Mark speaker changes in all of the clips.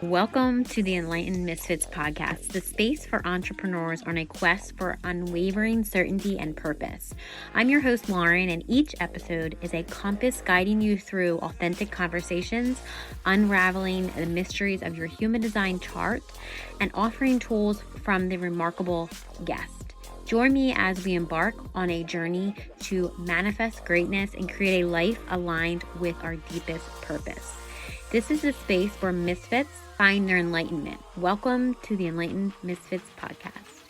Speaker 1: Welcome to the Enlightened Misfits podcast, the space for entrepreneurs on a quest for unwavering certainty and purpose. I'm your host, Lauren, and each episode is a compass guiding you through authentic conversations, unraveling the mysteries of your human design chart, and offering tools from the remarkable guest. Join me as we embark on a journey to manifest greatness and create a life aligned with our deepest purpose. This is the space where misfits find their enlightenment. Welcome to the Enlightened Misfits podcast.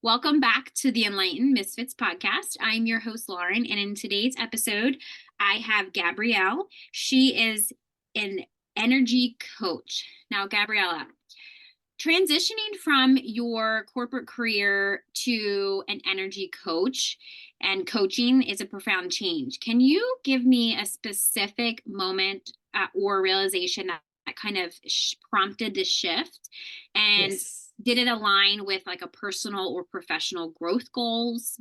Speaker 1: Welcome back to the Enlightened Misfits podcast. I'm your host, Lauren, and in today's episode, I have Gabrielle. She is an energy coach. Now, Gabriella, transitioning from your corporate career to an energy coach and coaching is a profound change. Can you give me a specific moment or realization that kind of prompted this shift? And
Speaker 2: Yes.
Speaker 1: Did it align with like a personal or professional growth goals?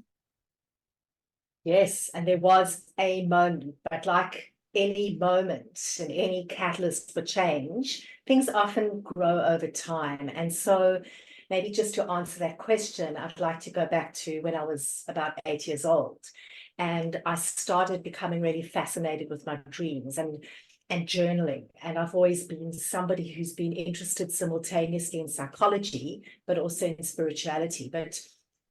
Speaker 2: Yes, and there was a moment, but like any moment and any catalyst for change, things often grow over time. And so maybe just to answer that question, I'd like to go back to when I was about 8 years old. And I started becoming really fascinated with my dreams and journaling. And I've always been somebody who's been interested simultaneously in psychology, but also in spirituality. But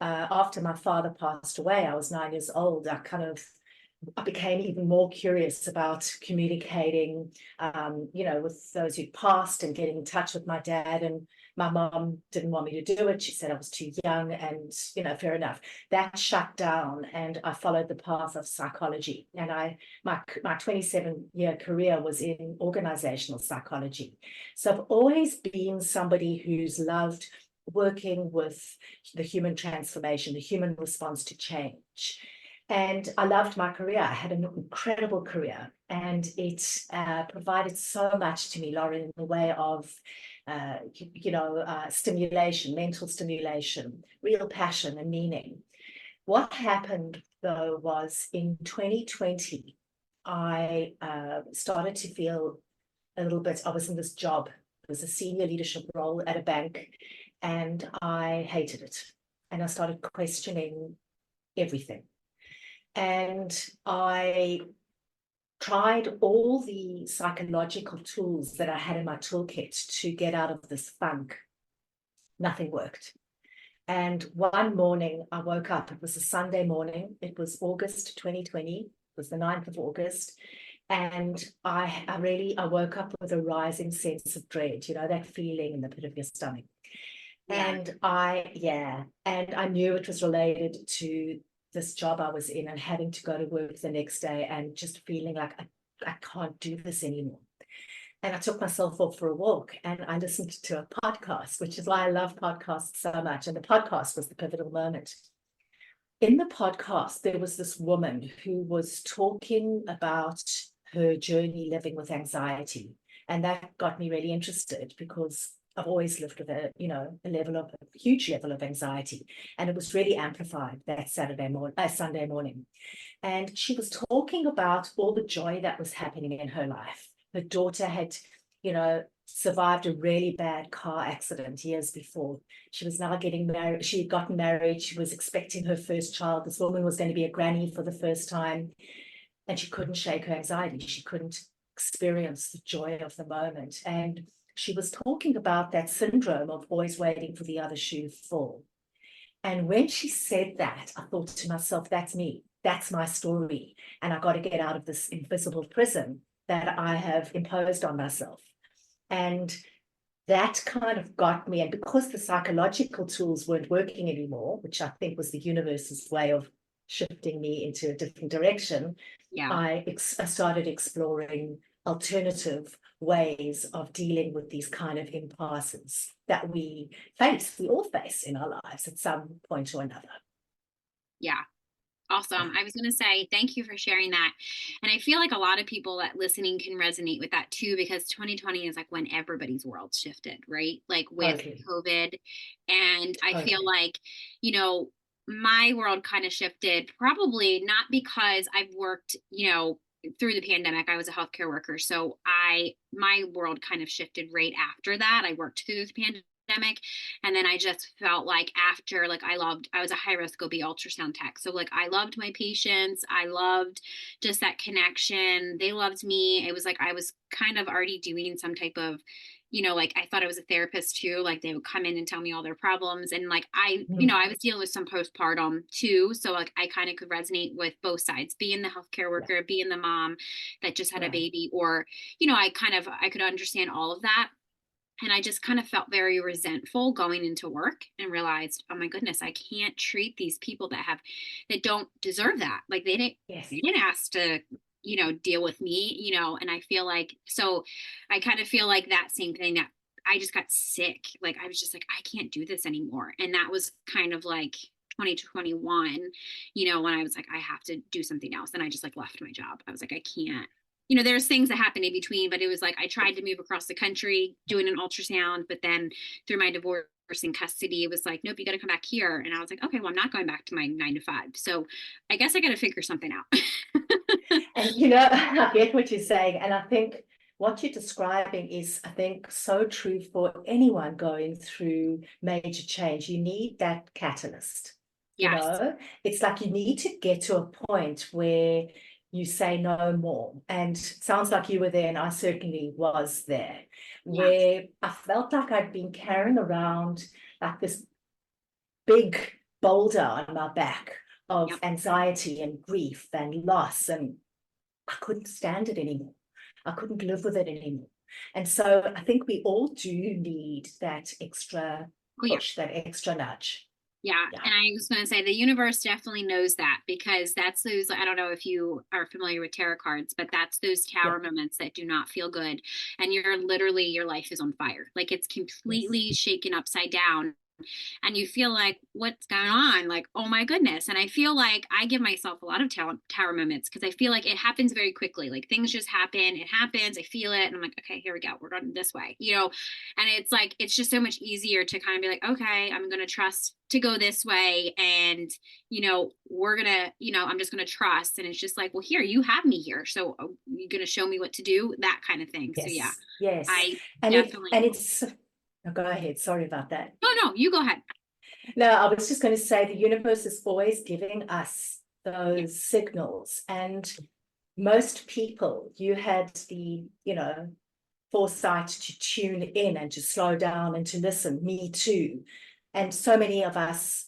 Speaker 2: after my father passed away, I was 9 years old. I became even more curious about communicating, with those who'd passed and getting in touch with my dad. And my mom didn't want me to do it. She said I was too young, and, fair enough. That shut down, and I followed the path of psychology. And my 27-year career was in organizational psychology. So I've always been somebody who's loved working with the human transformation, the human response to change. And I loved my career. I had an incredible career, and it provided so much to me, Lauren, in the way of, stimulation, mental stimulation, real passion and meaning. What happened, though, was in 2020, I started to feel a little bit, I was in this job. It was a senior leadership role at a bank, and I hated it. And I started questioning everything. And I tried all the psychological tools that I had in my toolkit to get out of this funk. Nothing worked. And one morning I woke up, it was a Sunday morning, it was August 2020, it was the 9th of August. And I woke up with a rising sense of dread, that feeling in the pit of your stomach.
Speaker 1: Yeah.
Speaker 2: And I knew it was related to this job I was in and having to go to work the next day and just feeling like I can't do this anymore. And I took myself off for a walk and I listened to a podcast, which is why I love podcasts so much. And the podcast was the pivotal moment. In the podcast, there was this woman who was talking about her journey living with anxiety. And that got me really interested because I've always lived with a huge level of anxiety. And it was really amplified that Sunday morning. And she was talking about all the joy that was happening in her life. Her daughter had, survived a really bad car accident years before. She was now getting married. She had gotten married. She was expecting her first child. This woman was going to be a granny for the first time. And she couldn't shake her anxiety. She couldn't experience the joy of the moment. And she was talking about that syndrome of always waiting for the other shoe to fall. And when she said that, I thought to myself, that's me. That's my story. And I got to get out of this invisible prison that I have imposed on myself. And that kind of got me. And because the psychological tools weren't working anymore, which I think was the universe's way of shifting me into a different direction,
Speaker 1: Yeah.
Speaker 2: I started exploring alternative ways of dealing with these kind of impasses that we all face in our lives at some point or another.
Speaker 1: Yeah. Awesome. I was going to say, thank you for sharing that. And I feel like a lot of people that listening can resonate with that too, because 2020 is like when everybody's world shifted, right? Like with
Speaker 2: Totally.
Speaker 1: COVID. And I feel
Speaker 2: Totally.
Speaker 1: like, my world kind of shifted, probably not because I've worked, through the pandemic, I was a healthcare worker. So my world kind of shifted right after that. I worked through the pandemic. And then I just felt like after, like I was a high risk OB ultrasound tech. So like I loved my patients. I loved just that connection. They loved me. It was like I was kind of already doing some type of, like I thought I was a therapist too. Like they would come in and tell me all their problems. And like I was dealing with some postpartum too. So like I kind of could resonate with both sides, being the healthcare
Speaker 2: Yeah.
Speaker 1: worker, being the mom that just had a
Speaker 2: Right.
Speaker 1: baby, or, I could understand all of that. And I just kind of felt very resentful going into work and realized, oh my goodness, I can't treat these people that don't deserve that. Like
Speaker 2: Yes.
Speaker 1: they didn't ask to, deal with me, and I feel like, so I kind of feel like that same thing, that I just got sick. Like I was just like, I can't do this anymore. And that was kind of like 2021, when I was like, I have to do something else. And I just like left my job. I was like, I can't, there's things that happened in between, but it was like I tried to move across the country doing an ultrasound, but then through my divorce in custody, it was like, nope, you got to come back here. And I was like, okay, well, I'm not going back to my 9 to 5. So I guess I got to figure something out.
Speaker 2: And I get what you're saying. And I think what you're describing is, I think, so true for anyone going through major change. You need that catalyst.
Speaker 1: Yes.
Speaker 2: It's like you need to get to a point where you say no more. And it sounds like you were there, and I certainly was there,
Speaker 1: Yes.
Speaker 2: where I felt like I'd been carrying around like this big boulder on my back of
Speaker 1: Yep.
Speaker 2: anxiety and grief and loss, and I couldn't stand it anymore. I couldn't live with it anymore. And so I think we all do need that extra
Speaker 1: Oh, yeah.
Speaker 2: push, that extra nudge.
Speaker 1: Yeah.
Speaker 2: Yeah.
Speaker 1: And I was going to say the universe definitely knows that, because that's those, I don't know if you are familiar with tarot cards, but that's those
Speaker 2: Yeah.
Speaker 1: tower moments that do not feel good. And you're literally, your life is on fire. Like it's
Speaker 2: Yes.
Speaker 1: completely shaken upside down. And you feel like, what's going on? Like, oh my goodness. And I feel like I give myself a lot of tower moments, because I feel like it happens very quickly. Like things just happen. It happens. I feel it. And I'm like, okay, here we go. We're going this way, and it's like, it's just so much easier to kind of be like, okay, I'm going to trust to go this way. And, we're going to, I'm just going to trust. And it's just like, well, here, you have me here. So you're going to show me what to do, that kind of thing. So yeah,
Speaker 2: Yes. Yes.
Speaker 1: I
Speaker 2: And
Speaker 1: definitely,
Speaker 2: it's oh, go ahead. Sorry about that.
Speaker 1: no, you go ahead.
Speaker 2: No, I was just going to say the universe is always giving us
Speaker 1: Yeah.
Speaker 2: those signals. And most people, you had the, foresight to tune in and to slow down and to listen. Me too. And so many of us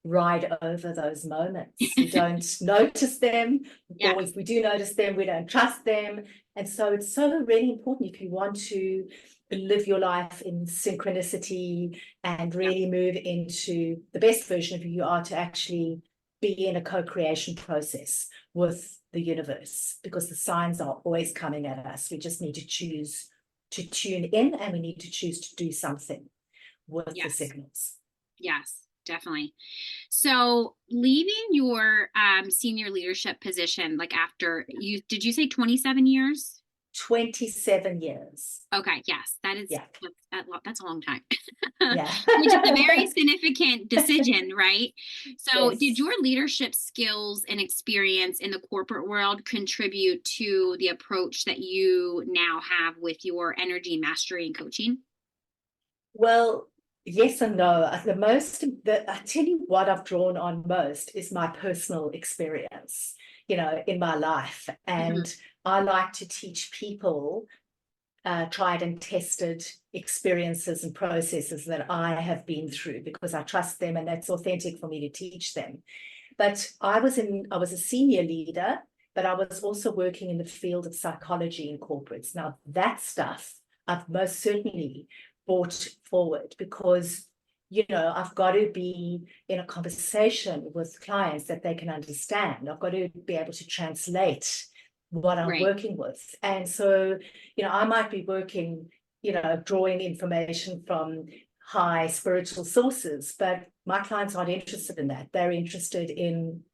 Speaker 2: ride over those moments. We don't notice them,
Speaker 1: Yes.
Speaker 2: or if we do notice them, we don't trust them. And so it's so really important, if you want to live your life in synchronicity and
Speaker 1: Yeah.
Speaker 2: really move into the best version of who you are, to actually be in a co-creation process with the universe, because the signs are always coming at us. We just need to choose to tune in, and we need to choose to do something with the
Speaker 1: Yes.
Speaker 2: signals.
Speaker 1: Yes, definitely. So leaving your senior leadership position, like after did you say 27 years?
Speaker 2: 27 years.
Speaker 1: Okay, yes,
Speaker 2: Yeah.
Speaker 1: that's a long time.
Speaker 2: Yeah.
Speaker 1: Which is a very significant decision, right? So did
Speaker 2: Yes.
Speaker 1: your leadership skills and experience in the corporate world contribute to the approach that you now have with your energy mastery and coaching?
Speaker 2: Well, yes and no. I tell you what I've drawn on most is my personal experience, in my life.
Speaker 1: Mhm.
Speaker 2: And I like to teach people tried and tested experiences and processes that I have been through, because I trust them and that's authentic for me to teach them. But I was a senior leader, but I was also working in the field of psychology in corporates. Now that stuff I've most certainly brought forward, because I've got to be in a conversation with clients that they can understand. I've got to be able to translate what I'm
Speaker 1: Right.
Speaker 2: working with. And so, I might be working, drawing information from high spiritual sources, but my clients aren't interested in that. They're interested in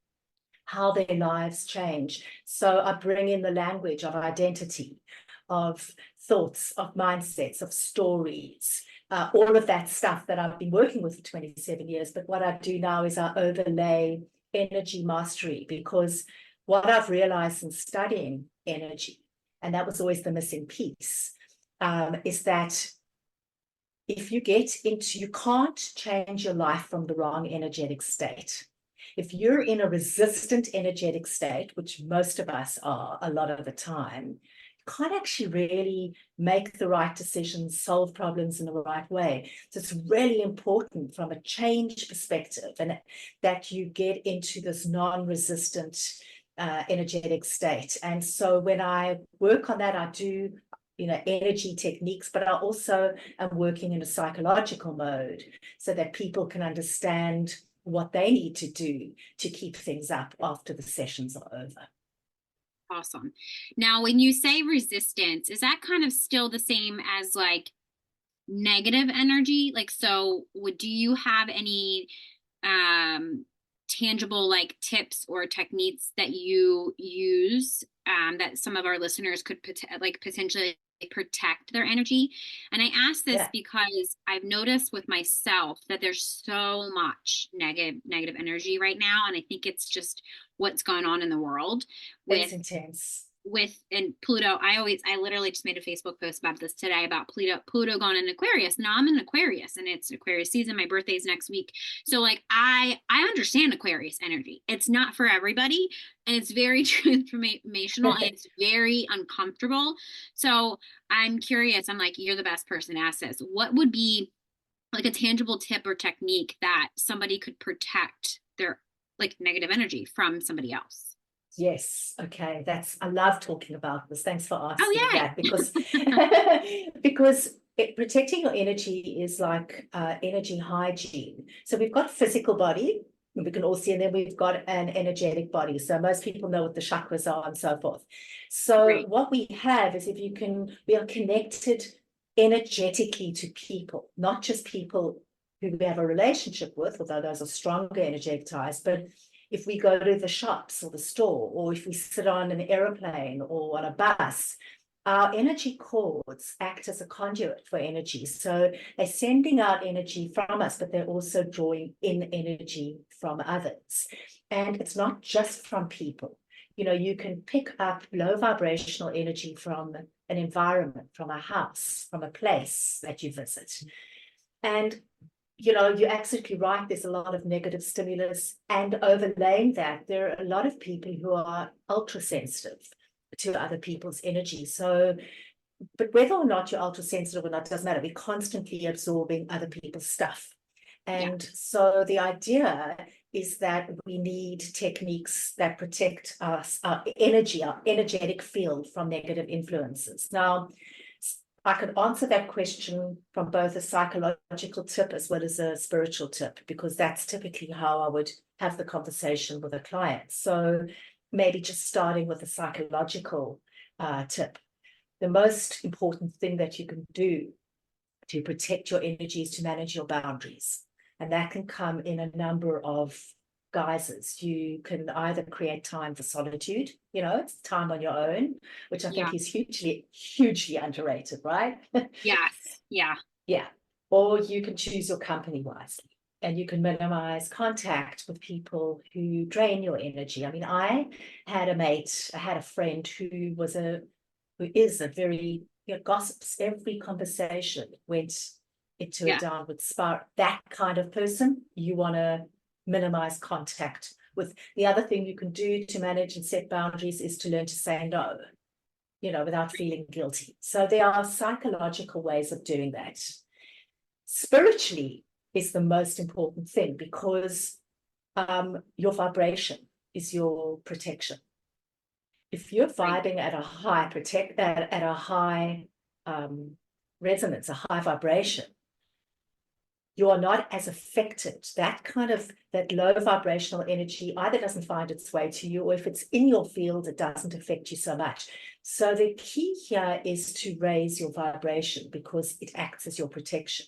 Speaker 2: how their lives change. So I bring in the language of identity, of thoughts, of mindsets, of stories, all of that stuff that I've been working with for 27 years. But what I do now is I overlay energy mastery, because what I've realized in studying energy, and that was always the missing piece, is that if you get into, you can't change your life from the wrong energetic state. If you're in a resistant energetic state, which most of us are a lot of the time, you can't actually really make the right decisions, solve problems in the right way. So it's really important from a change perspective, and that you get into this non-resistant energetic state. And so when I work on that, I do energy techniques, but I also am working in a psychological mode so that people can understand what they need to do to keep things up after the sessions are over.
Speaker 1: Awesome. Now, when you say resistance, is that kind of still the same as like negative energy? Like, so do you have any tangible like tips or techniques that you use that some of our listeners could potentially protect their energy? And I ask this because I've noticed with myself that there's so much negative energy right now, and I think it's just what's going on in the world
Speaker 2: It's intense.
Speaker 1: And Pluto. I literally just made a Facebook post about this today about Pluto going in Aquarius. Now I'm in Aquarius and it's Aquarius season. My birthday's next week. So like I understand Aquarius energy. It's not for everybody, and it's very transformational and it's very uncomfortable. So I'm curious. I'm like, you're the best person to ask this. What would be like a tangible tip or technique that somebody could protect their like negative energy from somebody else?
Speaker 2: Yes. Okay. I love talking about this. Thanks for asking that, because protecting your energy is like energy hygiene. So we've got physical body, we can all see, and then we've got an energetic body. So most people know what the chakras are and so forth. So what we have is we are connected energetically to people, not just people who we have a relationship with, although those are stronger energetic ties, but if we go to the shops or the store, or if we sit on an airplane or on a bus, our energy cords act as a conduit for energy. So they're sending out energy from us, but they're also drawing in energy from others. And it's not just from people. You can pick up low vibrational energy from an environment, from a house, from a place that you visit. And you're absolutely right. There's a lot of negative stimulus, and overlaying that, there are a lot of people who are ultra sensitive to other people's energy. So, but whether or not you're ultra sensitive or not doesn't matter. We're constantly absorbing other people's stuff. And so the idea is that we need techniques that protect us, our energetic field from negative influences. Now, I could answer that question from both a psychological tip as well as a spiritual tip, because that's typically how I would have the conversation with a client. So maybe just starting with a psychological tip. The most important thing that you can do to protect your energy is to manage your boundaries. And that can come in a number of guises. You can either create time for solitude, it's time on your own, which I think is hugely underrated, right?
Speaker 1: Yes. Yeah.
Speaker 2: Yeah. Or you can choose your company wisely, and you can minimize contact with people who drain your energy. I mean, I had a friend who is a very, gossips. Every conversation went into a downward spiral. That kind of person, you want to minimize contact with. The other thing you can do to manage and set boundaries is to learn to say no, without feeling guilty. So there are psychological ways of doing that. Spiritually is the most important thing, because your vibration is your protection. If you're vibing at a high resonance, a high vibration, you are not as affected. That low vibrational energy either doesn't find its way to you, or if it's in your field, it doesn't affect you so much. So the key here is to raise your vibration, because it acts as your protection.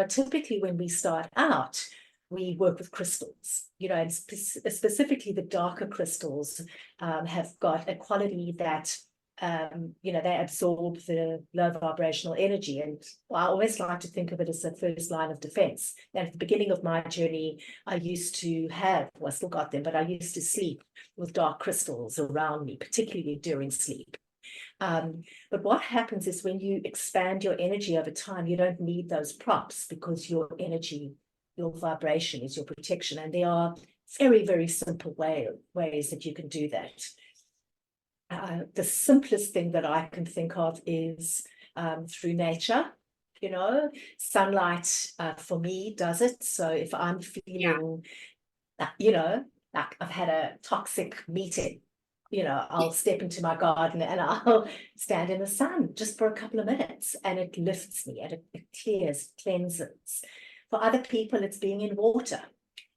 Speaker 2: Typically when we start out, we work with crystals, and specifically the darker crystals have got a quality that they absorb the low vibrational energy. And I always like to think of it as the first line of defense. And at the beginning of my journey, I used to have, well, I still got them, but I used to sleep with dark crystals around me, particularly during sleep. But what happens is when you expand your energy over time, you don't need those props because your energy, your vibration is your protection. And there are very, very simple ways that you can do that. The simplest thing that I can think of is through nature. Sunlight for me does it. So if I'm feeling, like I've had a toxic meeting, I'll step into my garden and I'll stand in the sun just for a couple of minutes, and it lifts me and it clears, cleanses. For other people, it's being in water.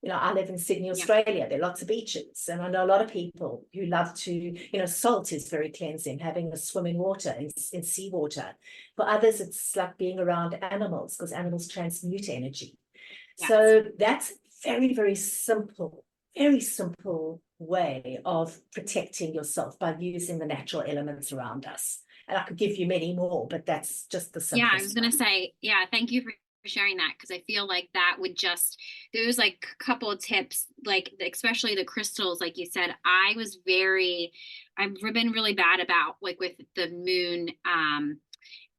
Speaker 2: I live in Sydney, Australia. There are lots of beaches. And I know a lot of people who love to, salt is very cleansing, having a swim in water, in seawater. For others, it's like being around animals because animals transmute energy.
Speaker 1: Yes.
Speaker 2: So that's a very, very simple way of protecting yourself by using the natural elements around us. And I could give you many more, but that's just the simplest.
Speaker 1: Yeah, I was going to say, thank you for sharing that, because I feel like that would just, there's like a couple of tips, like especially the crystals, like you said. I've been really bad about, like, with the moon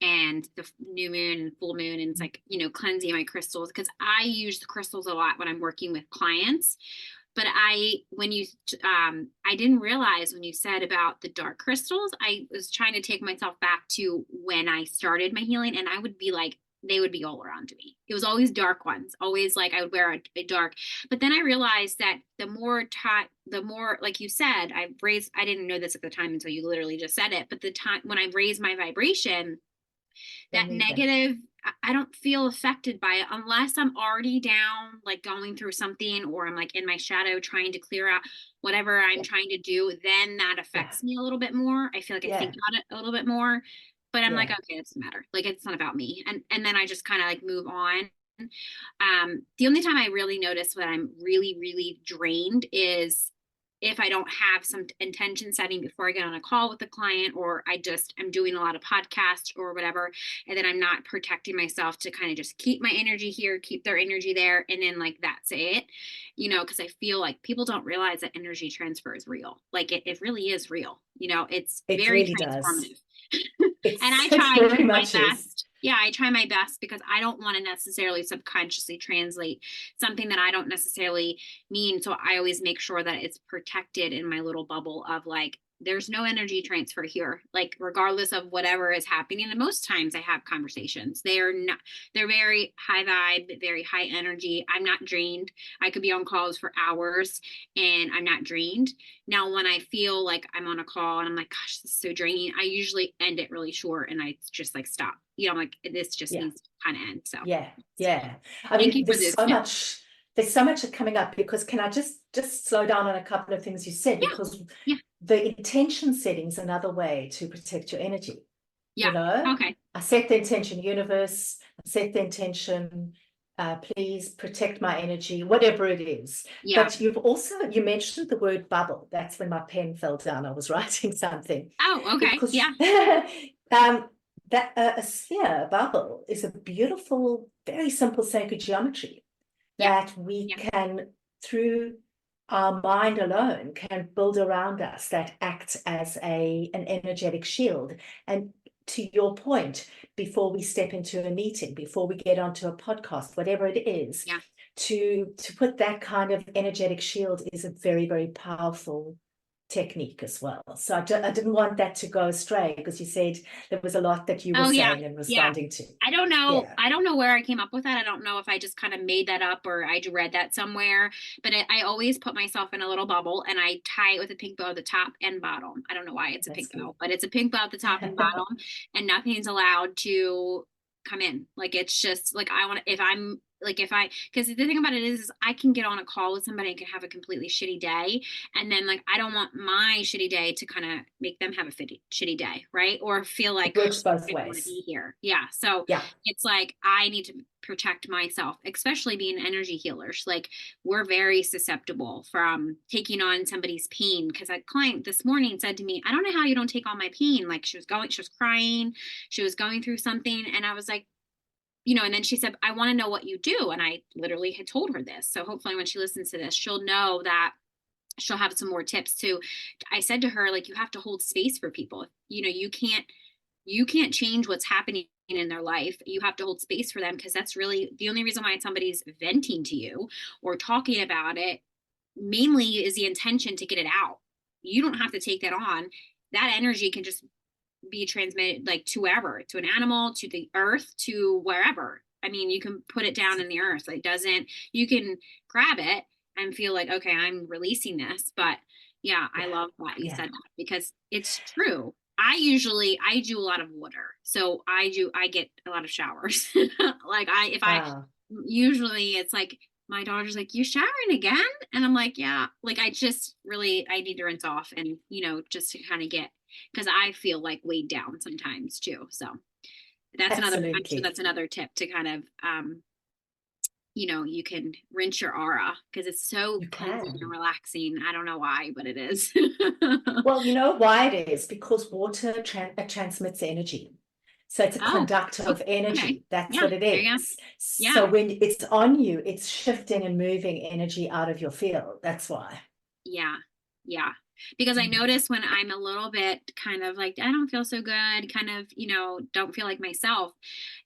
Speaker 1: and the new moon and full moon, and it's like, cleansing my crystals, because I use the crystals a lot when I'm working with clients. But I didn't realize when you said about the dark crystals, I was trying to take myself back to when I started my healing, and I would be like, they would be all around me. It was always dark ones, always like I would wear a dark. But then I realized that the more, like you said, I didn't know this at the time until you literally just said it, but the time when I raised my vibration, that negative, I don't feel affected by it unless I'm already down, like going through something, or I'm like in my shadow trying to clear out whatever I'm trying to do. Then that affects me a little bit more. I feel like I think about it a little bit more, but I'm like, okay, it doesn't matter. Like, it's not about me. And then I just kind of like move on. The only time I really notice when I'm really, really drained is if I don't have some intention setting before I get on a call with a client, or I'm doing a lot of podcasts or whatever, and then I'm not protecting myself to kind of just keep my energy here, keep their energy there. And then like, that's it, because I feel like people don't realize that energy transfer is real. Like it really is real. It's very
Speaker 2: really
Speaker 1: transformative.
Speaker 2: And
Speaker 1: I try my best. Yeah, I try my best because I don't want to necessarily subconsciously translate something that I don't necessarily mean. So I always make sure that it's protected in my little bubble of like, there's no energy transfer here, like regardless of whatever is happening. And most times I have conversations. They're very high vibe, very high energy. I'm not drained. I could be on calls for hours and I'm not drained. Now, when I feel like I'm on a call and I'm like, gosh, this is so draining, I usually end it really short and I just like stop. I'm like, this just needs to kind of end. So
Speaker 2: Thank you for this. There's so much coming up, because can I just slow down on a couple of things you said? Because the intention setting is another way to protect your energy.
Speaker 1: Okay.
Speaker 2: I set the intention, universe, I set the intention, please protect my energy, whatever it is. But you mentioned the word bubble. That's when my pen fell down. I was writing something.
Speaker 1: Oh, okay.
Speaker 2: Because, that a sphere, a bubble, is a beautiful, very simple sacred geometry that we can, through our mind alone, can build around us, that acts as an energetic shield. And to your point, before we step into a meeting, before we get onto a podcast, whatever it is, to put that kind of energetic shield is a very, very powerful technique as well. So I didn't want that to go astray, because you said there was a lot that you were saying and responding to.
Speaker 1: I don't know. I don't know where I came up with that. I don't know if I just kind of made that up or I read that somewhere, but I always put myself in a little bubble and I tie it with a pink bow at the top and bottom. I don't know why it's a pink bow, but it's a pink bow at the top and bottom, and nothing's allowed to come in. Like, it's just like, if I'm like if I, because the thing about it is I can get on a call with somebody and can have a completely shitty day. And then like, I don't want my shitty day to kind of make them have a shitty day. Right. Or feel
Speaker 2: It
Speaker 1: like, "Oh,
Speaker 2: works both
Speaker 1: I don't want to
Speaker 2: ways.
Speaker 1: be here." Yeah. So
Speaker 2: Yeah.
Speaker 1: it's like, I need to protect myself, especially being energy healers. Like we're very susceptible from taking on somebody's pain. Because a client this morning said to me, "I don't know how you don't take on my pain." Like she was crying, she was going through something. And I was like, and then she said, "I want to know what you do." And I literally had told her this. So hopefully when she listens to this, she'll know that she'll have some more tips too. I said to her, like, you have to hold space for people. You can't change what's happening in their life. You have to hold space for them, because that's really the only reason why somebody's venting to you or talking about it, mainly is the intention to get it out. You don't have to take that on. That energy can just be transmitted like to wherever, to an animal, to the earth, to wherever. I mean, you can put it down in the earth. It doesn't, you can grab it and feel like, okay, I'm releasing this. But yeah, I
Speaker 2: Yeah.
Speaker 1: love that you
Speaker 2: Yeah.
Speaker 1: said that, because it's true. I do a lot of water. So I get a lot of showers. Like if I,
Speaker 2: Wow.
Speaker 1: usually it's like, my daughter's like, "You showering again?" And I'm like, "Yeah." Like I need to rinse off, and just to kind of get, because I feel like weighed down sometimes too. So I'm sure
Speaker 2: Absolutely.
Speaker 1: that's another tip to kind of, you can rinse your aura, because it's so
Speaker 2: You
Speaker 1: cleansing and
Speaker 2: can.
Speaker 1: relaxing. I don't know why, but it is.
Speaker 2: Well, you know why it is? Because water transmits energy. So it's a
Speaker 1: Oh,
Speaker 2: conductor of
Speaker 1: okay.
Speaker 2: energy. That's
Speaker 1: Yeah,
Speaker 2: what it
Speaker 1: there you go.
Speaker 2: is.
Speaker 1: Yeah,
Speaker 2: So when it's on you, it's shifting and moving energy out of your field. That's why.
Speaker 1: yeah, yeah. Because I
Speaker 2: Mm.
Speaker 1: notice when I'm a little bit kind of like, I don't feel so good, kind of, don't feel like myself,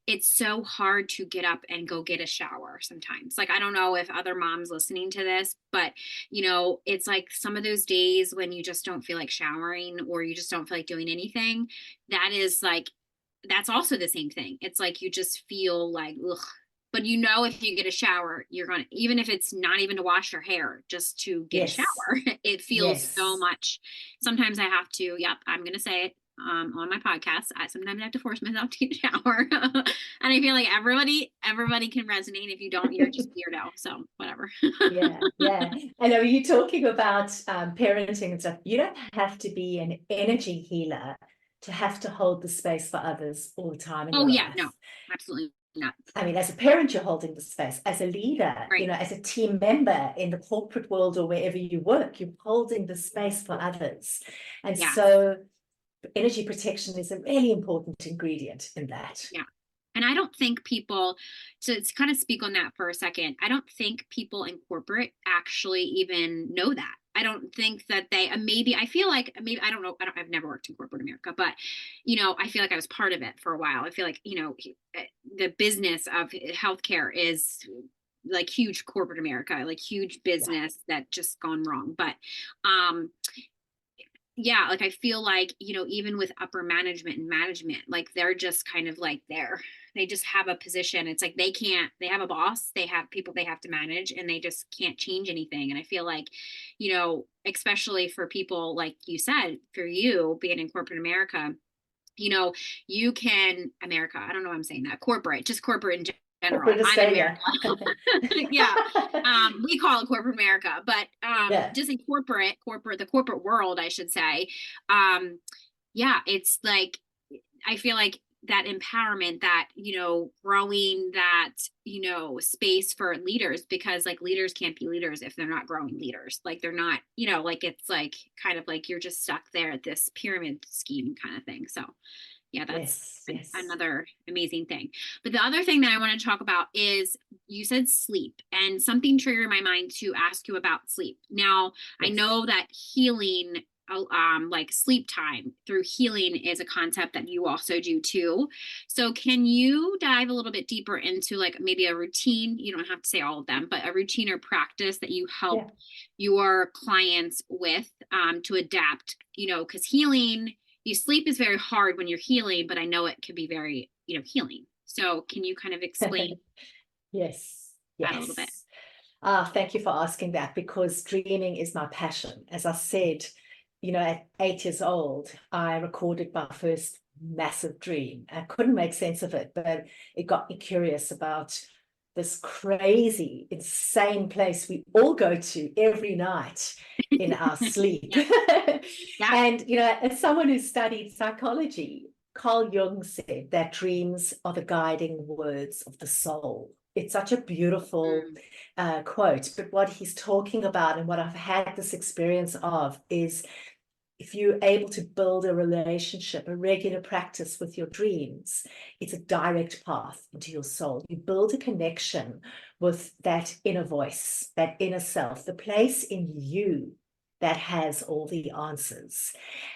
Speaker 1: it's so hard to get up and go get a shower sometimes. Like, I don't know if other moms listening to this, but it's like some of those days when you just don't feel like showering, or you just don't feel like doing anything. That is like, that's also the same thing. It's like you just feel like, ugh. But if you get a shower, you're going to, even if it's not even to wash your hair, just to get a shower,
Speaker 2: Yes.
Speaker 1: it feels so
Speaker 2: Yes.
Speaker 1: much. Sometimes I have to, yep, I'm going to say it, on my podcast. I sometimes have to force myself to get a shower. And I feel like everybody can resonate. If you don't, you're just weirdo. So whatever.
Speaker 2: Yeah, yeah. And are you talking about parenting and stuff? You don't have to be an energy healer to have to hold the space for others all the time in
Speaker 1: Oh
Speaker 2: your
Speaker 1: yeah, no,
Speaker 2: life.
Speaker 1: absolutely not.
Speaker 2: I mean, as a parent, you're holding the space. As a leader,
Speaker 1: Right.
Speaker 2: as a team member in the corporate world or wherever you work, you're holding the space for others. And
Speaker 1: Yeah.
Speaker 2: so energy protection is a really important ingredient in that.
Speaker 1: Yeah. And I don't think people, to kind of speak on that for a second, I don't think people in corporate actually even know that. I don't think that they, maybe, I feel like, maybe, I don't know, I've never worked in corporate America, but, I feel like I was part of it for a while. I feel like, the business of healthcare is like huge corporate America, like huge
Speaker 2: Yeah.
Speaker 1: business that just gone wrong. But, um, yeah, like I feel like, even with upper management and management, like they're just kind of like they just have a position. It's like they have a boss, they have people they have to manage, and they just can't change anything. And I feel like, especially for people like you said, for you being in corporate America, you can, America, I don't know why I'm saying that, just corporate in general.
Speaker 2: Corporate
Speaker 1: I'm in
Speaker 2: Australia.
Speaker 1: America. Yeah. We call it corporate America, but
Speaker 2: Yeah.
Speaker 1: just in the corporate world, I should say. Um, yeah, it's like, I feel like that empowerment, that, growing that, space for leaders, because like leaders can't be leaders if they're not growing leaders. Like they're not, like it's like kind of like you're just stuck there at this pyramid scheme kind of thing. So yeah, that's
Speaker 2: Yes. Yes.
Speaker 1: another amazing thing. But the other thing that I want to talk about is, you said sleep, and something triggered my mind to ask you about sleep. Now, I
Speaker 2: Yes.
Speaker 1: know that healing, like sleep time through healing, is a concept that you also do too. So can you dive a little bit deeper into like maybe a routine? You don't have to say all of them, but a routine or practice that you
Speaker 2: Yeah.
Speaker 1: help your clients with, to adapt, because sleep is very hard when you're healing, but I know it can be very, healing. So can you kind of explain
Speaker 2: Yes.
Speaker 1: that a little bit?
Speaker 2: Yes. Thank you for asking that, because dreaming is my passion. As I said, at 8 years old, I recorded my first massive dream. I couldn't make sense of it, but it got me curious about this crazy, insane place we all go to every night in our sleep. And, you know, as someone who studied psychology, Carl Jung said that dreams are the guiding words of the soul. It's such a beautiful quote, but what he's talking about and what I've had this experience of is if you're able to build a relationship, a regular practice with your dreams, it's a direct path into your soul. You build a connection with that inner voice, that inner self, the place in you that has all the answers.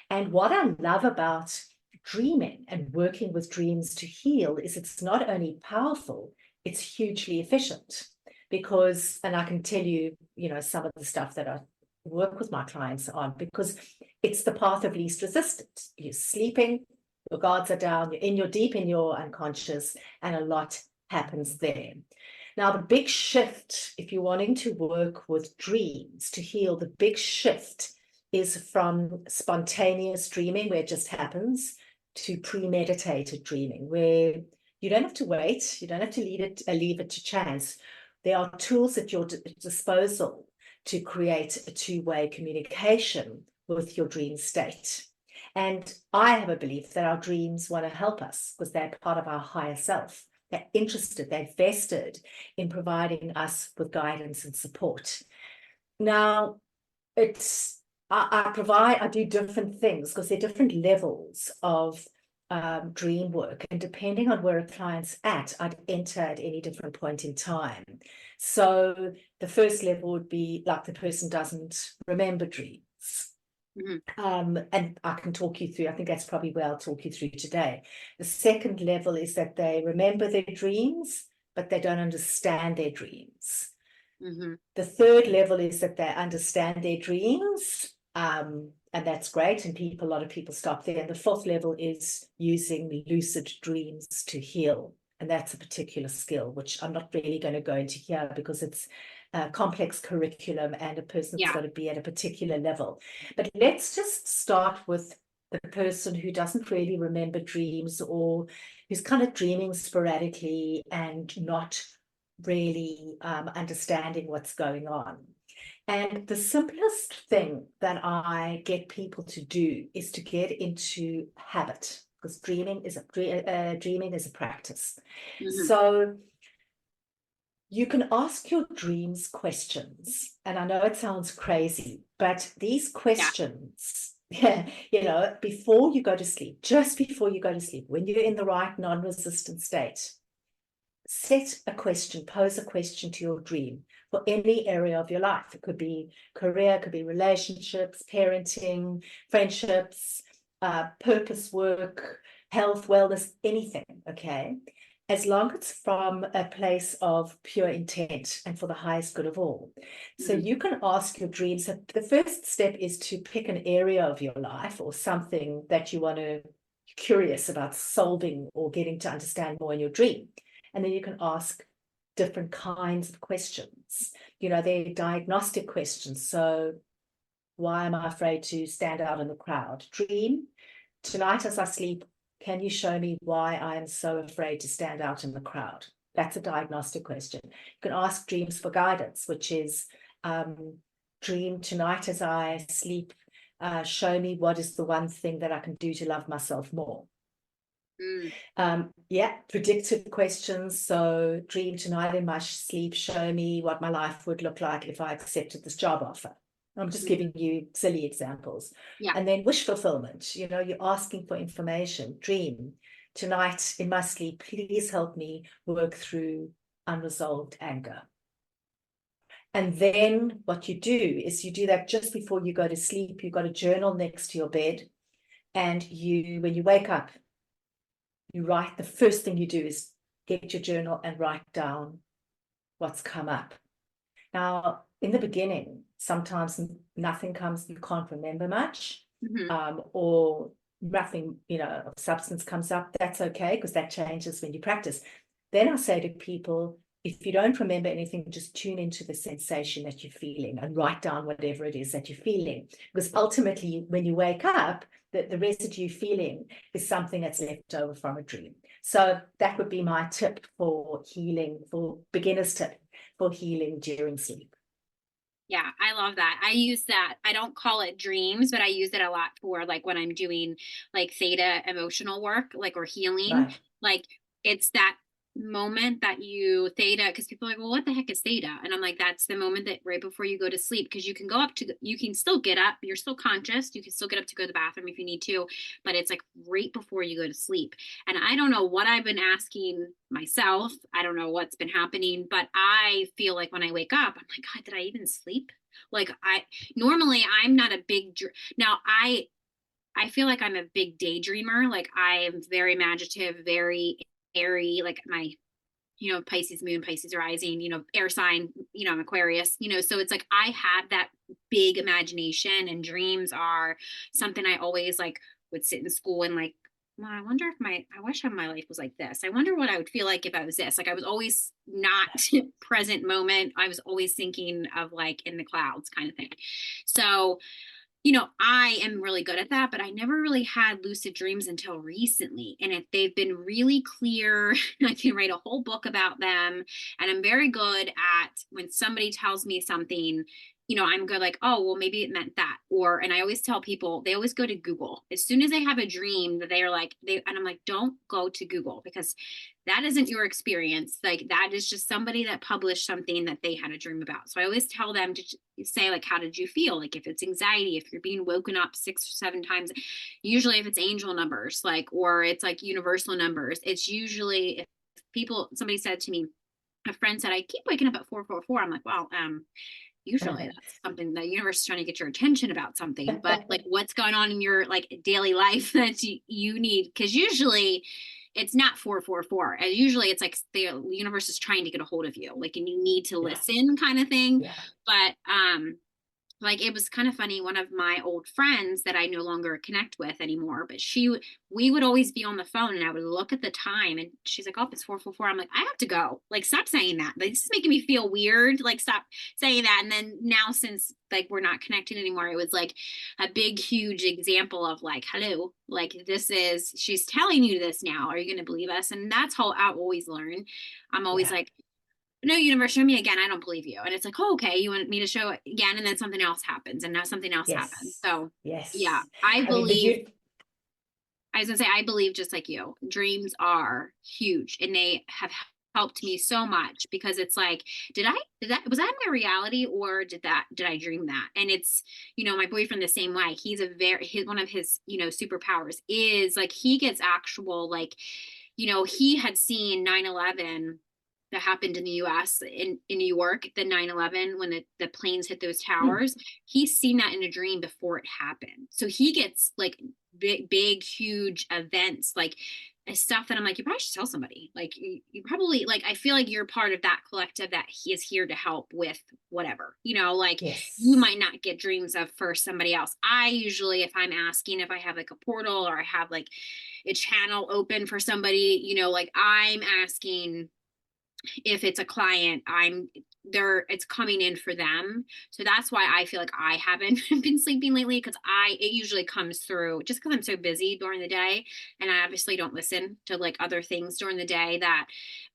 Speaker 2: And what I love about dreaming and working with dreams to heal is it's not only powerful, it's hugely efficient. Because, and I can tell you, you know, some of the stuff that I work with my clients on, because it's the path of least resistance. You're sleeping, your guards are down, you're deep in your unconscious, and a lot happens there. Now, the big shift, if you're wanting to work with dreams to heal, the big shift is from spontaneous dreaming, where it just happens, to premeditated dreaming, where you don't have to wait, you don't have to leave it to chance. There are tools at your disposal to create a two-way communication with your dream state. And I have a belief that our dreams want to help us because they're part of our higher self. They're interested, they're vested in providing us with guidance and support. Now, I do different things because there are different levels of dream work, and depending on where a client's at, I'd enter at any different point in time. So the first level would be like the person doesn't remember dreams. And I can talk you through, I think that's probably where I'll talk you through today. The second level is that they remember their dreams, but they don't understand their dreams. The third level is that they understand their dreams, and that's great, and a lot of people stop there. And the fourth level is using lucid dreams to heal, and that's a particular skill, which I'm not really going to go into here because it's a complex curriculum and a person's got to be at a particular level. But let's just start with the person who doesn't really remember dreams, or who's kind of dreaming sporadically and not really understanding what's going on. And the simplest thing that I get people to do is to get into habit, because dreaming is a practice. So you can ask your dreams questions, and I know it sounds crazy, but these questions, you know, before you go to sleep, just before you go to sleep, when you're in the right non-resistant state, set a question, pose a question to your dream for any area of your life. It could be career, it could be relationships, parenting, friendships, purpose work, health, wellness, anything, okay? As long as it's from a place of pure intent and for the highest good of all. So you can ask your dreams. So the first step is to pick an area of your life or something that you want to, curious about solving or getting to understand more in your dream. And then you can ask different kinds of questions. You know, they're diagnostic questions. So why am I afraid to stand out in the crowd? Dream, tonight as I sleep, can you show me why I am so afraid to stand out in the crowd? That's a diagnostic question. You can ask dreams for guidance, which is dream, tonight as I sleep, show me what is the one thing that I can do to love myself more. Predictive questions. So dream, tonight in my sleep, show me what my life would look like if I accepted this job offer. I'm just giving you silly examples. And then wish fulfillment. You know, you're asking for information. Dream, tonight in my sleep, please help me work through unresolved anger. And then what you do is you do that just before you go to sleep. You've got a journal next to your bed, and when you wake up, you write. The first thing you do is get your journal and write down what's come up. Now, in the beginning, sometimes nothing comes, you can't remember much, or nothing, you know, of substance comes up. That's okay, because that changes when you practice. Then I say to people, if you don't remember anything, just tune into the sensation that you're feeling and write down whatever it is that you're feeling. Because ultimately, when you wake up, the residue feeling is something that's left over from a dream. So that would be my tip for healing, for beginners tip for healing during sleep.
Speaker 1: Yeah, I love that. I use that. I don't call it dreams, but I use it a lot for like when I'm doing like theta emotional work, like or healing.
Speaker 2: Right.
Speaker 1: Like it's that moment that you theta, because people are like, well, what the heck is theta? And I'm like, that's the moment that right before you go to sleep, because you can go up to, you can still get up, you're still conscious, you can still get up to go to the bathroom if you need to, but it's like right before you go to sleep. And I don't know what I've been asking myself. I don't know what's been happening, but I feel like when I wake up, I'm like, God, did I even sleep? Like I normally I'm not a big now I feel like I'm a big daydreamer. Like I am very imaginative, very airy, like my Pisces moon, Pisces rising, air sign, I'm Aquarius, so it's like I have that big imagination, and dreams are something I always like would sit in school and like, well, I wonder if I wish my life was like this. I wonder what I would feel like if I was this. Like I was always not present moment. I was always thinking of like in the clouds kind of thing. So I am really good at that, but I never really had lucid dreams until recently. And if they've been really clear, I can write a whole book about them. And I'm very good at when somebody tells me something, I'm good, like, oh, well, maybe it meant that. And I always tell people, they always go to Google. As soon as they have a dream that they are like, and I'm like, don't go to Google, because that isn't your experience. Like that is just somebody that published something that they had a dream about. So I always tell them to say like, how did you feel? Like if it's anxiety, if you're being woken up 6 or 7 times, usually if it's angel numbers, like, or it's like universal numbers, it's usually if somebody said to me, a friend said, I keep waking up at 444. I'm like, well, usually that's something the universe is trying to get your attention about something, but like what's going on in your like daily life that you need, because usually it's not 444, and usually it's like the universe is trying to get a hold of you, like, and you need to
Speaker 2: Yeah.
Speaker 1: listen kind of thing.
Speaker 2: Yeah.
Speaker 1: But like it was kind of funny, one of my old friends that I no longer connect with anymore, but we would always be on the phone, and I would look at the time, and she's like, oh, it's 444. I'm like, I have to go, like, stop saying that, like, this is making me feel weird, like, stop saying that. And then now, since like we're not connecting anymore, it was like a big huge example of like, hello, like she's telling you this now, are you going to believe us? And that's how I always learn. I'm always
Speaker 2: Yeah.
Speaker 1: like, no, universe, show me again, I don't believe you. And it's like, oh, okay, you want me to show it again, and then something else happens, and now something else happens.
Speaker 2: Yes.
Speaker 1: So yeah,
Speaker 2: Yes.
Speaker 1: I
Speaker 2: I mean,
Speaker 1: believe, I was gonna say, I believe just like you, dreams are huge, and they have helped me so much, because it's like, was that my reality, or did I dream that? And it's, my boyfriend the same way. He's one of his, superpowers is like he gets actual, like, he had seen 9/11 that happened in the US, in New York, the 9/11, when the planes hit those
Speaker 2: mm,
Speaker 1: towers. He's seen that in a dream before it happened. So he gets like big, huge events, like stuff that I'm like, you probably should tell somebody. Like you probably, like, I feel like you're part of that collective that he is here to help with whatever, like you
Speaker 2: yes.
Speaker 1: might not get dreams of for somebody else. I usually, if I'm asking, if I have like a portal, or I have like a channel open for somebody, like I'm asking, if it's a client, it's coming in for them. So that's why I feel like I haven't been sleeping lately, because it usually comes through just because I'm so busy during the day, and I obviously don't listen to like other things during the day, that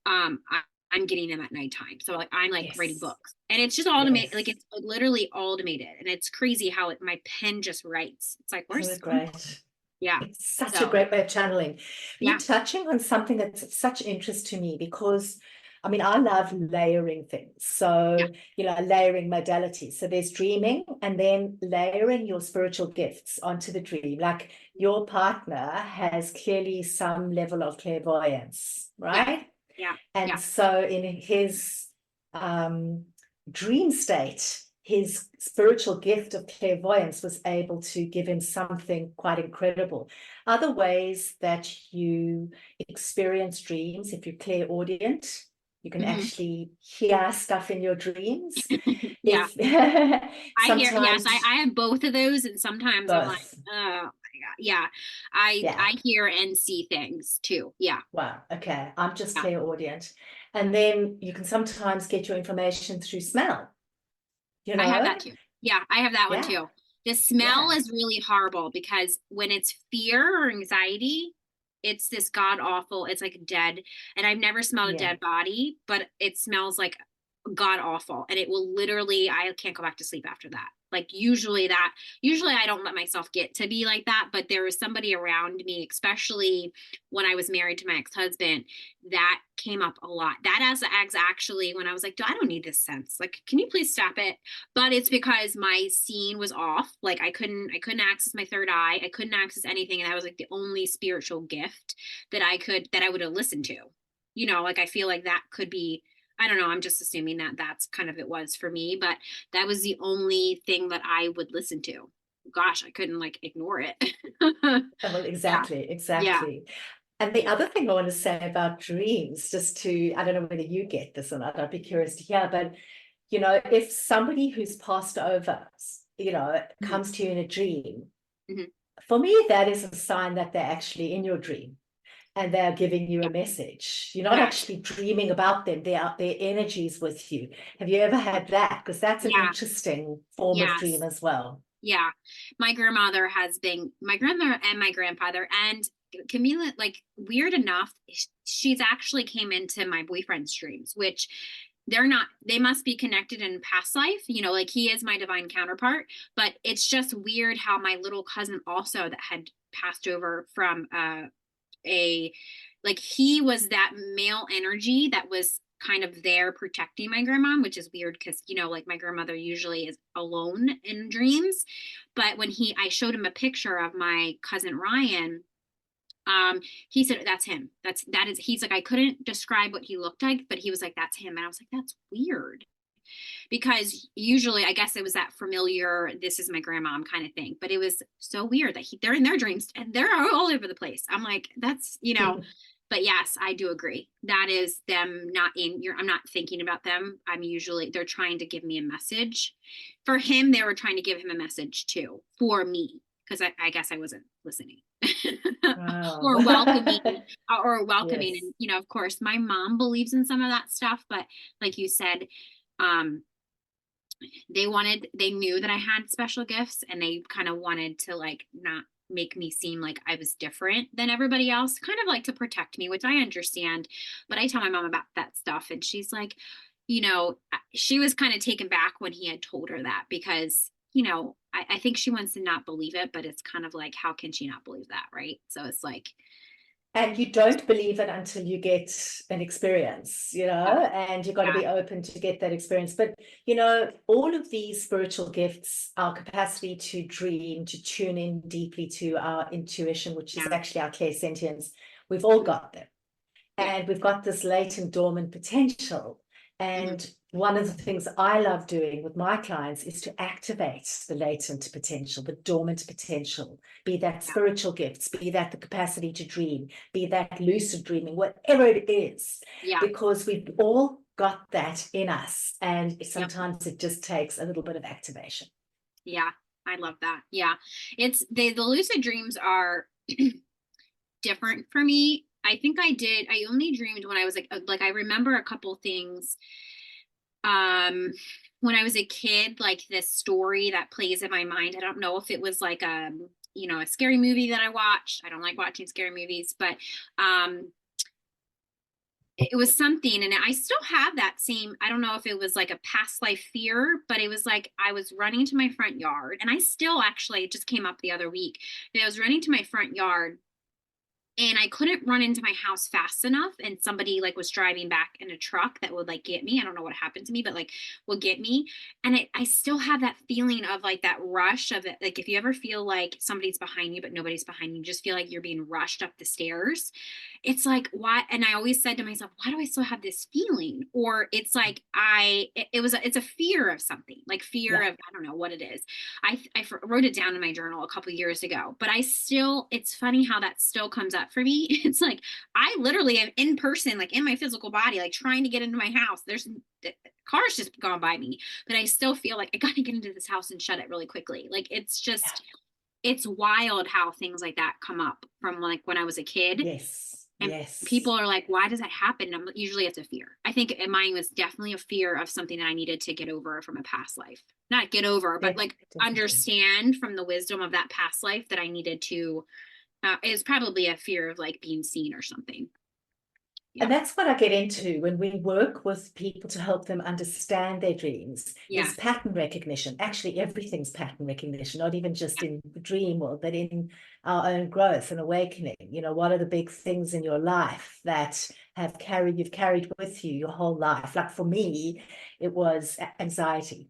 Speaker 1: I'm getting them at nighttime. So like I'm like writing
Speaker 2: Yes.
Speaker 1: books, and it's just automated, like
Speaker 2: Yes.
Speaker 1: it's literally automated, and it's crazy how my pen just writes. It's like,
Speaker 2: Isn't
Speaker 1: where's
Speaker 2: it great?
Speaker 1: yeah.
Speaker 2: It's such a
Speaker 1: So
Speaker 2: great way of channeling. You're
Speaker 1: yeah,
Speaker 2: touching on something that's of such interest to me because, I mean, I love layering things.
Speaker 1: yeah.
Speaker 2: So, layering modalities. So there's dreaming and then layering your spiritual gifts onto the dream. Like your partner has clearly some level of clairvoyance,
Speaker 1: Yeah.
Speaker 2: right?
Speaker 1: Yeah.
Speaker 2: And
Speaker 1: Yeah.
Speaker 2: so in his um, dream state, his spiritual gift of clairvoyance was able to give him something quite incredible. Other ways that you experience dreams, if you're clairaudient, you can
Speaker 1: Hmm.
Speaker 2: actually hear stuff in your dreams.
Speaker 1: Yeah.
Speaker 2: If
Speaker 1: I hear, yes,
Speaker 2: sometimes
Speaker 1: I have both of those, and sometimes I'm like,
Speaker 2: both.
Speaker 1: oh my God. Yeah. I
Speaker 2: Yeah.
Speaker 1: I hear and see things too. Yeah.
Speaker 2: Wow. Okay. I'm just
Speaker 1: Yeah.
Speaker 2: clairaudient. And then you can sometimes get your information through smell, you
Speaker 1: I have
Speaker 2: know?
Speaker 1: that too. Yeah, I have that one
Speaker 2: Yeah.
Speaker 1: too. The smell
Speaker 2: Yeah.
Speaker 1: is really horrible, because when it's fear or anxiety, it's this god awful, it's like dead, and I've never smelled a
Speaker 2: Yeah.
Speaker 1: dead body, but it smells like god awful, and it will literally, I can't go back to sleep after that. Like usually I don't let myself get to be like that, but there was somebody around me, especially when I was married to my ex-husband, that came up a lot. That as actually when I was like, I don't need this sense. Like, can you please stop it? But it's because my scene was off. Like I couldn't access my third eye. I couldn't access anything. And that was like the only spiritual gift that I would have listened to. Like I feel like that could be, I don't know. I'm just assuming that that's kind of it was for me, but that was the only thing that I would listen to. Gosh, I couldn't like ignore it.
Speaker 2: Well,
Speaker 1: Yeah.
Speaker 2: exactly,
Speaker 1: Yeah.
Speaker 2: exactly. And the other thing I want to say about dreams, just to, I don't know whether you get this or not, I'd be curious to hear, but if somebody who's passed over,
Speaker 1: Mm-hmm.
Speaker 2: comes to you in a dream,
Speaker 1: Mm-hmm.
Speaker 2: for me, that is a sign that they're actually in your dream and they're giving you
Speaker 1: Yeah.
Speaker 2: a message. You're not
Speaker 1: Yeah.
Speaker 2: actually dreaming about them. Their energies with you. Have you ever had that? Because that's an
Speaker 1: Yeah.
Speaker 2: interesting form of dream
Speaker 1: Yes.
Speaker 2: as well.
Speaker 1: Yeah. My grandmother and my grandfather and Camila, like weird enough, she's actually came into my boyfriend's dreams, which they must be connected in past life, like he is my divine counterpart, but it's just weird how my little cousin also that had passed over from a like he was that male energy that was kind of there protecting my grandma, which is weird because like my grandmother usually is alone in dreams. But when I showed him a picture of my cousin Ryan, he said that's him. He's like, I couldn't describe what he looked like, but he was like, that's him. And I was like, that's weird, because usually I guess it was that familiar, this is my grandma kind of thing. But it was so weird that they're in their dreams and they're all over the place. I'm like, but yes, I do agree. That is them not in your, I'm not thinking about them. They're trying to give me a message. For him, they were trying to give him a message too, for me, because I guess I wasn't listening.
Speaker 2: Wow.
Speaker 1: or welcoming.
Speaker 2: Yes.
Speaker 1: And, of course, my mom believes in some of that stuff, but like you said, um, they knew that I had special gifts, and they kind of wanted to like not make me seem like I was different than everybody else, kind of like to protect me, which I understand. But I tell my mom about that stuff, and she's like, she was kind of taken back when he had told her that, because I think she wants to not believe it, but it's kind of like, how can she not believe that, right? So it's like,
Speaker 2: And you don't believe it until you get an experience,
Speaker 1: yeah,
Speaker 2: and you've got to
Speaker 1: yeah,
Speaker 2: be open to get that experience. But, all of these spiritual gifts, our capacity to dream, to tune in deeply to our intuition, which is
Speaker 1: yeah,
Speaker 2: actually our clairsentience, we've all got them.
Speaker 1: yeah.
Speaker 2: And we've got this latent dormant potential.
Speaker 1: Hmm.
Speaker 2: And one of the things I love doing with my clients is to activate the latent potential, the dormant potential, be that
Speaker 1: Yeah,
Speaker 2: spiritual gifts, be that the capacity to dream, be that lucid dreaming, whatever it is,
Speaker 1: yeah,
Speaker 2: because we've all got that in us. And
Speaker 1: yep,
Speaker 2: sometimes it just takes a little bit of activation.
Speaker 1: yeah. I love that. Yeah, the lucid dreams are different for me. I only dreamed when I was like I remember a couple things um when I was a kid, like this story that plays in my mind. I don't know if it was like a scary movie that I watched. I don't like watching scary movies, but um it was something, and I still have that same, I don't know if it was like a past life fear, but it was like I was running to my front yard, and I still actually, it just came up the other week. I was running to my front yard, and I couldn't run into my house fast enough, and somebody like was driving back in a truck that would like get me. I don't know what happened to me, but like would get me. And I still have that feeling of like that rush of it. Like if you ever feel like somebody's behind you but nobody's behind you, just feel like you're being rushed up the stairs. It's like, why? And I always said to myself, why do I still have this feeling? Or it's like it's a fear of something, like fear
Speaker 2: Yeah.
Speaker 1: of, I don't know what it is. I wrote it down in my journal a couple years ago, but it's funny how that still comes up for me. It's like, I literally am in person, like in my physical body, like trying to get into my house. There's cars just gone by me, but I still feel like I got to get into this house and shut it really quickly. Like it's wild how things like that come up from like when I was a kid.
Speaker 2: Yes.
Speaker 1: And
Speaker 2: Yes.
Speaker 1: people are like, why does that happen? And usually it's a fear. I think mine was definitely a fear of something that I needed to get over from a past life. Not get over, but like
Speaker 2: Definitely.
Speaker 1: understand from the wisdom of that past life that I needed to It's probably a fear of like being seen or something. Yeah.
Speaker 2: And that's what I get into when we work with people to help them understand their dreams,
Speaker 1: Yeah.
Speaker 2: is pattern recognition. Actually, everything's pattern recognition, not even just
Speaker 1: Yeah.
Speaker 2: in the dream world, but in our own growth and awakening. You know, what are the big things in your life that you've carried with you your whole life? Like for me, it was anxiety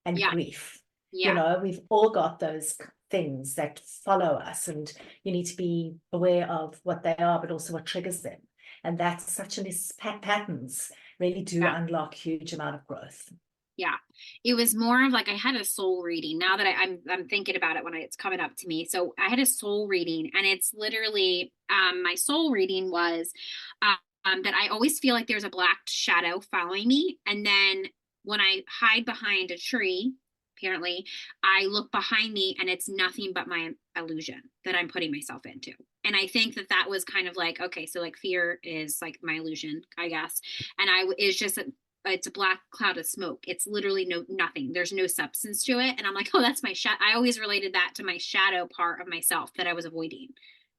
Speaker 2: and
Speaker 1: Yeah.
Speaker 2: grief. You
Speaker 1: Yeah.
Speaker 2: know, we've all got those things that follow us, and you need to be aware of what they are, but also what triggers them. And that's such a patterns really do
Speaker 1: Yeah.
Speaker 2: unlock huge amount of growth.
Speaker 1: Yeah. It was more of like I had a soul reading. Now that I'm thinking about it when it's coming up to me. So I had a soul reading, and it's literally my soul reading was that I always feel like there's a black shadow following me, and then when I hide behind a tree, apparently I look behind me and it's nothing but my illusion that I'm putting myself into. And I think that that was kind of like, okay, so like fear is like my illusion, I guess. And it's just it's a black cloud of smoke. It's literally nothing. There's no substance to it. And I'm like, oh, that's my shadow. I always related that to my shadow part of myself that I was avoiding.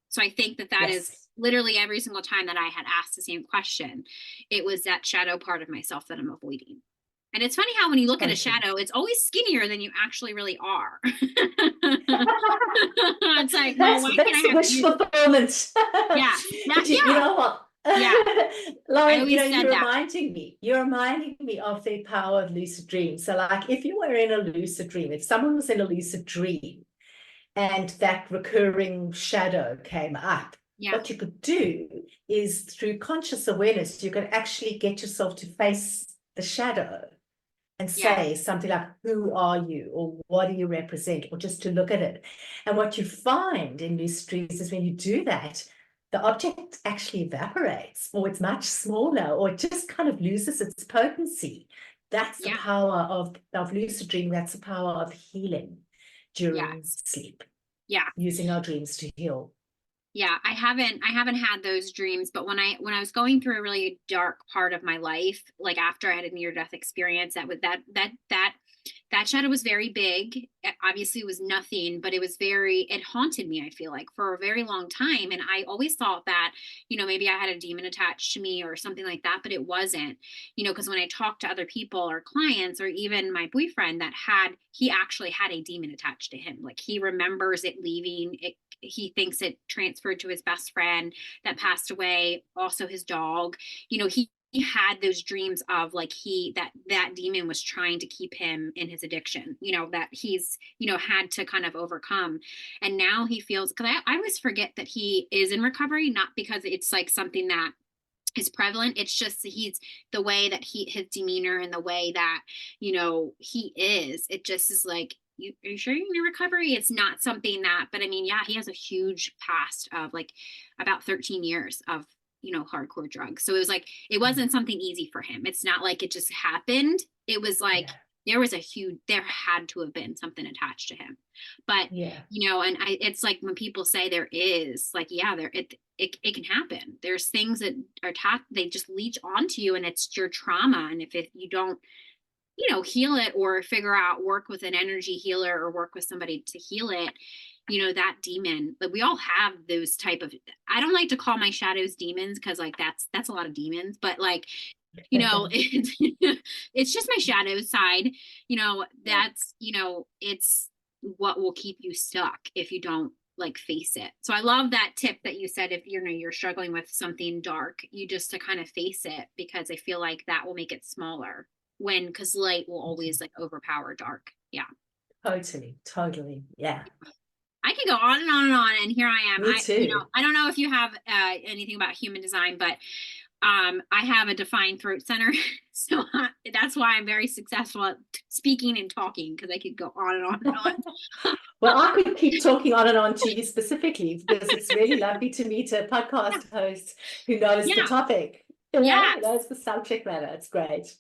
Speaker 1: So I think that that is
Speaker 2: Yes.
Speaker 1: literally every single time that I had asked the same question, it was that shadow part of myself that I'm avoiding. And it's funny how when you look at a
Speaker 2: Totally.
Speaker 1: shadow, it's always skinnier than you actually really are. It's like, well, why can't
Speaker 2: That's
Speaker 1: I
Speaker 2: the
Speaker 1: have
Speaker 2: wish
Speaker 1: you?
Speaker 2: fulfillment.
Speaker 1: Yeah, that,
Speaker 2: But you
Speaker 1: yeah,
Speaker 2: know what?
Speaker 1: yeah. I
Speaker 2: Lauren, you know,
Speaker 1: always said that.
Speaker 2: you're reminding me of the power of lucid dreams. So like if you were in a lucid dream, if someone was in a lucid dream and that recurring shadow came up,
Speaker 1: Yeah,
Speaker 2: what you could do is through conscious awareness, you could actually get yourself to face the shadow and
Speaker 1: yeah,
Speaker 2: say something like, who are you? Or what do you represent? Or just to look at it. And what you find in lucid dreams is when you do that, the object actually evaporates, or it's much smaller, or it just kind of loses its potency. That's the
Speaker 1: yeah,
Speaker 2: power of lucid dreaming. That's the power of healing during
Speaker 1: yes,
Speaker 2: sleep,
Speaker 1: yeah.
Speaker 2: using our dreams to heal.
Speaker 1: Yeah, I haven't had those dreams, but when I was going through a really dark part of my life, like after I had a near death experience, that shadow was very big. It obviously was nothing, but it haunted me, I feel like, for a very long time. And I always thought that, maybe I had a demon attached to me or something like that, but it wasn't, because when I talked to other people or clients or even my boyfriend he actually had a demon attached to him. Like he remembers it leaving. He thinks it transferred to his best friend that passed away, also his dog. He had those dreams of like that demon was trying to keep him in his addiction, that he's had to kind of overcome. And now he feels, because I always forget that he is in recovery, not because it's like something that is prevalent. It's just he's the way that his demeanor and the way that he is, it just is like, are you sure you're in recovery? It's not something that, but I mean, yeah, he has a huge past of like about 13 years of hardcore drugs. So it was like it wasn't something easy for him. It's not like it just happened. It was like
Speaker 2: Yeah.
Speaker 1: there had to have been something attached to him. But
Speaker 2: Yeah.
Speaker 1: and it's like when people say there is, like, yeah, it can happen. There's things that are taught, they just leech onto you, and it's your trauma. And if you don't heal it or work with an energy healer or work with somebody to heal it, that demon, like we all have those type of, I don't like to call my shadows demons because like that's a lot of demons, but like, it's, it's just my shadow side, that's, it's what will keep you stuck if you don't like face it. So I love that tip that you said, if you're struggling with something dark, you just to kind of face it, because I feel like that will make it smaller, because light will always like overpower dark. Yeah.
Speaker 2: Totally. Totally. Yeah.
Speaker 1: I can go on and on and on, and here I am.
Speaker 2: Me too.
Speaker 1: I don't know if you have anything about human design, but I have a defined throat center, so that's why I'm very successful at speaking and talking, because I could go on and on and on.
Speaker 2: Well, I could keep talking on and on to you specifically, because it's really lovely to meet a
Speaker 1: Yeah,
Speaker 2: podcast host who knows the
Speaker 1: yeah,
Speaker 2: topic, you know,
Speaker 1: yes.
Speaker 2: knows the subject matter. It's great.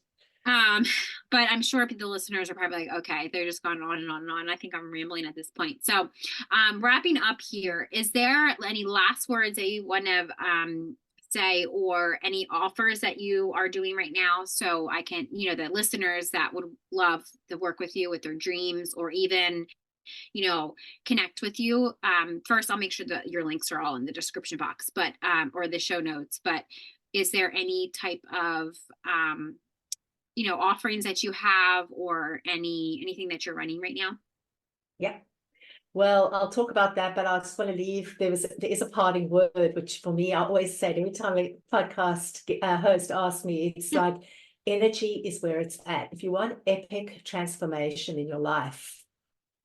Speaker 1: Um, but I'm sure the listeners are probably like, okay, they're just going on and on and on. I think I'm rambling at this point. So, wrapping up here, is there any last words that you want to say, or any offers that you are doing right now? So I can, the listeners that would love to work with you with their dreams, or even connect with you, first I'll make sure that your links are all in the description box, but or the show notes. But is there any type of offerings that you have, or anything that you're running right now?
Speaker 2: Yeah. Well, I'll talk about that, but I just want to leave. There is a parting word, which for me, I always say every time a podcast host asks me, it's like energy is where it's at. If you want epic transformation in your life,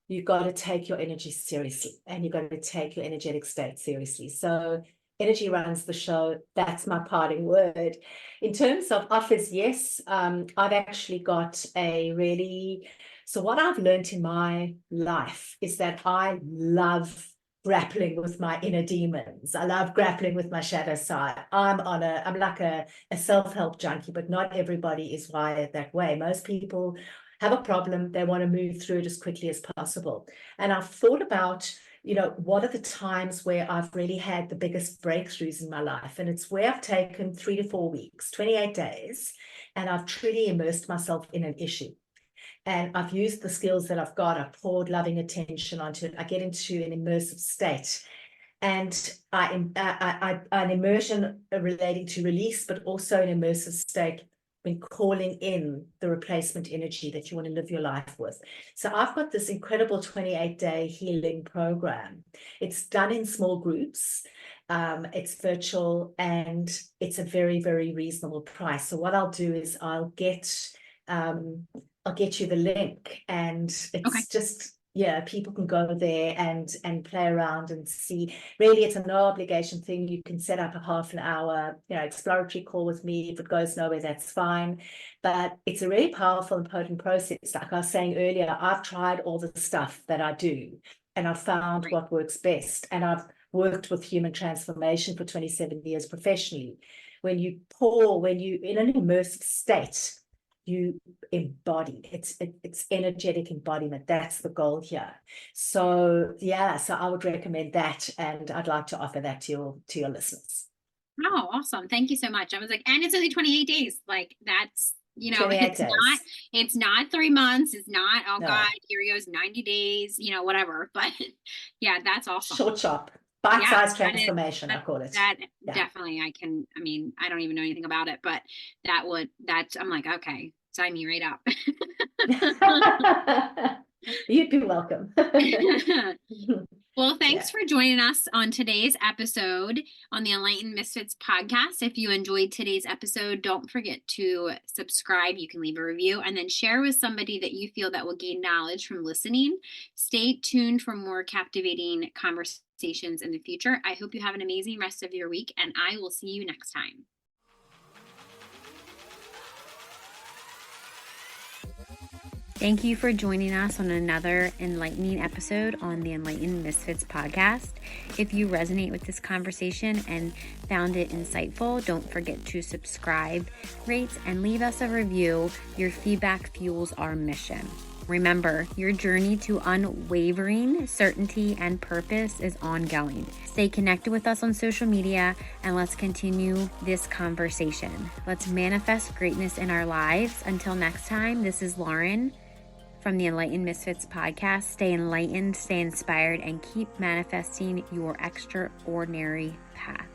Speaker 2: you've got to take your energy seriously, and you've got to take your energetic state seriously. So energy runs the show. That's my parting word. In terms of offers, yes, I've actually got so what I've learned in my life is that I love grappling with my inner demons. I love grappling with my shadow side. I'm like a self-help junkie, but not everybody is wired that way. Most people have a problem, they want to move through it as quickly as possible. And I've thought about, what are the times where I've really had the biggest breakthroughs in my life? And it's where I've taken 3 to 4 weeks, 28 days, and I've truly immersed myself in an issue. And I've used the skills that I've got. I've poured loving attention onto it. I get into an immersive state. And an immersion relating to release, but also an immersive state when calling in the replacement energy that you want to live your life with. So I've got this incredible 28-day healing program. It's done in small groups. It's virtual, and it's a very, very reasonable price. So what I'll do is I'll get you the link, and it's just, people can go there and play around and see. Really, it's a no obligation thing. You can set up a half an hour, exploratory call with me. If it goes nowhere, that's fine. But it's a really powerful and potent process. Like I was saying earlier, I've tried all the stuff that I do, and I've found what works best. And I've worked with human transformation for 27 years professionally. When you in an immersive state, you embody. It's energetic embodiment. That's the goal here. So so I would recommend that, and I'd like to offer that to your listeners.
Speaker 1: Oh, awesome. Thank you so much. I was like, and it's only 28 days. Like, that's, it's not 3 months. It's not, oh no. God, here goes 90 days, whatever. But yeah, that's awesome.
Speaker 2: Short chop. Bite-sized transformation, I call it.
Speaker 1: That definitely, I don't even know anything about it, but I'm like, okay, sign me right up.
Speaker 2: You'd be welcome.
Speaker 1: Well, thanks for joining us on today's episode on the Enlightened Misfits podcast. If you enjoyed today's episode, don't forget to subscribe. You can leave a review and then share with somebody that you feel that will gain knowledge from listening. Stay tuned for more captivating conversations in the future. I hope you have an amazing rest of your week, and I will see you next time. Thank you for joining us on another enlightening episode on the Enlightened Misfits podcast. If you resonate with this conversation and found it insightful, don't forget to subscribe, rate, and leave us a review. Your feedback fuels our mission. Remember, your journey to unwavering certainty and purpose is ongoing. Stay connected with us on social media, and let's continue this conversation. Let's manifest greatness in our lives. Until next time, this is Lauren from the Enlightened Misfits podcast. Stay enlightened, stay inspired, and keep manifesting your extraordinary path.